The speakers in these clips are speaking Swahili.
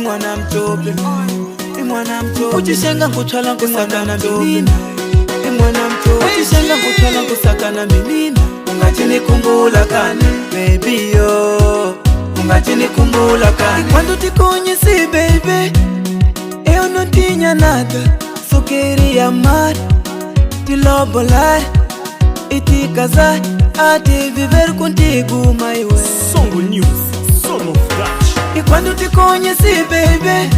imwana mtope, imwana mtope. Uchishenga kuchala kusakana menina, imwana mtope. Uchishenga kuchala kusakana menina, ungachini kumbula kane, baby yo, ungachini kumbula kane. Quando ti conheci baby, eu não tinha nada, só queria amar, te lobolar e te casar, até viver contigo, my way. Songo News, Son of Dutch. E quando te conheci, baby,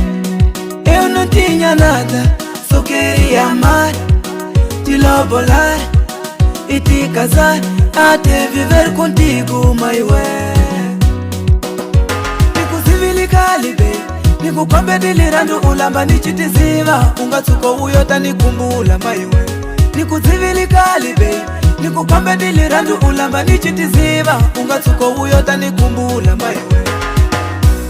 eu não tinha nada, só queria amar, te lobolar e te casar, até viver contigo, my way. Nikuzivilikali, baby, nikukwambe dilirando ulamba nichitiziva, ungatsuko uyota nikumbula, my way. Nikuzivilikali, baby, nikukwambe dilirando ulamba nichitiziva, ungatsuko uyota nikumbula, my way.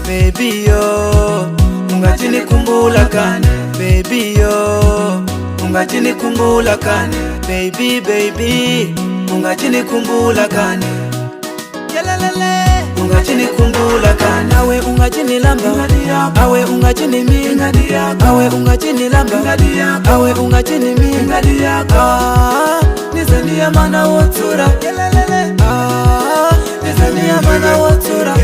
Baby yo, ungachini kumbula kane, baby yo, ungachini kumbula kane, baby baby, ungachini kumbula kane, yalalele, ungachini kumbula kane. Awe ungachini lamba, awe ungachini mi, awe ungachini lamba, awe ungachini mi, nizania mana wotura, yalalele, nizania mana wotura,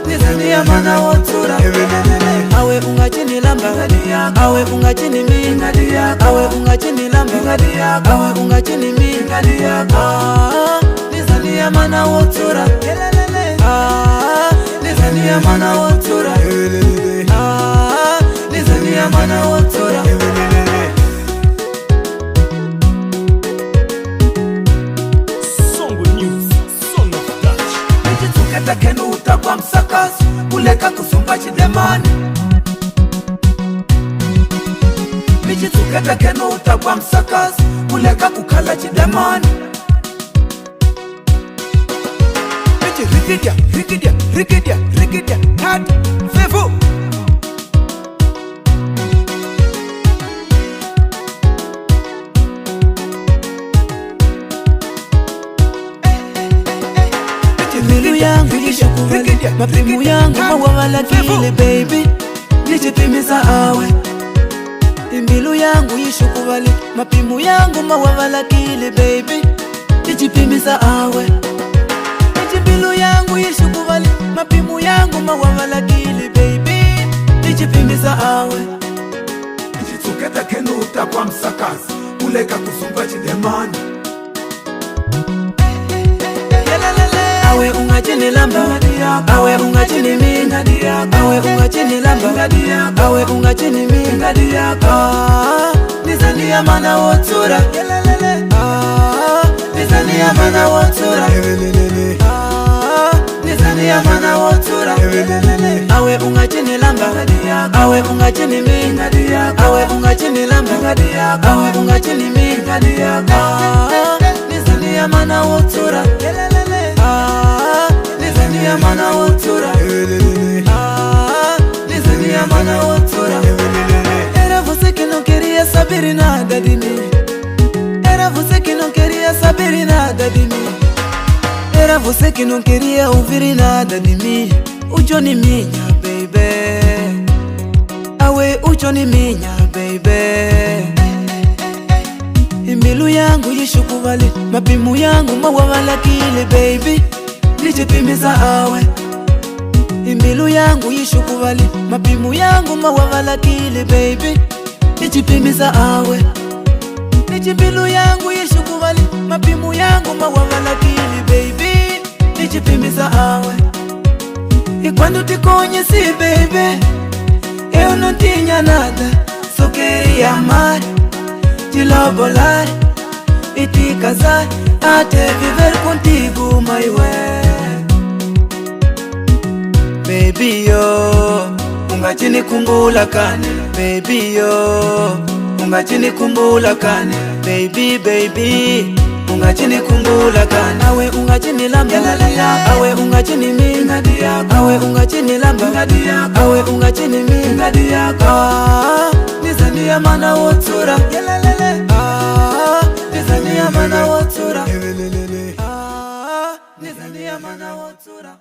nizania mana wotura. Awe ungachini lamba, awe ungachini mi, awe ungachini lamba, awe ungachini mi, nizania mana wotura, nizania mana wotura, nizania mana wotura. Songo News, Son of Dutch. Nichituketa kenu utakwa msakasu, kuleka kusumba chidemani. Nichituketa kenu utakwa msakasu, kuleka kukala chidemani. Rikidia, rikidia, rikidia, rikidia, hat, fefu. Milu yangu yishukuvali, mapimu yangu mawawala kile baby, nichipimiza awe. Milu yangu yishukuvali, mapimu yangu mawawala kile baby, nichipimiza awe. Milu yangu yishukuvali, mapimu yangu mawawala kile baby, nichipimiza awe. Nichituketa kenu utakwa msakazi, kuleka kusumba chidemani. Awe ungachini lamba, awe ungachini mi, awe ungachini lamba, awe ungachini mi, nizania mana wotura, nizania mana wotura, nizania mana wotura. Awe ungachini lamba, awe ungachini mi, awe ungachini lamba, awe ungachini mi, nizania mana wotura, nizania mana wotura, nizania mana wotura. Era você que não queria saber nada de mim, era você que não queria saber nada de mim, era você que não queria ouvir nada de mim. O Johnny minha baby, awe o Johnny minha baby. Milu yangu yishukuvali, mapimu yangu mawawala kile baby, nichipimiza awe. Milu yangu yishukuvali, mapimu yangu mawawala kile baby, nichipimiza awe. Milu yangu yishukuvali, mapimu yangu mawawala kile baby, nichipimiza awe. E quando te conheci baby, eu não tinha nada, só queria amar, te lobolar e te casar, até viver contigo, my way. Baby yo, ungachini kumbula kane, baby yo, ungachini kumbula kane, baby baby, ungachini kumbula kane. Awe ungachini lamba, awe ungachini mi, awe ungachini lamba, awe ungachini mi, nizania mana wotura, nizania mana wotura, nizania mana wotura.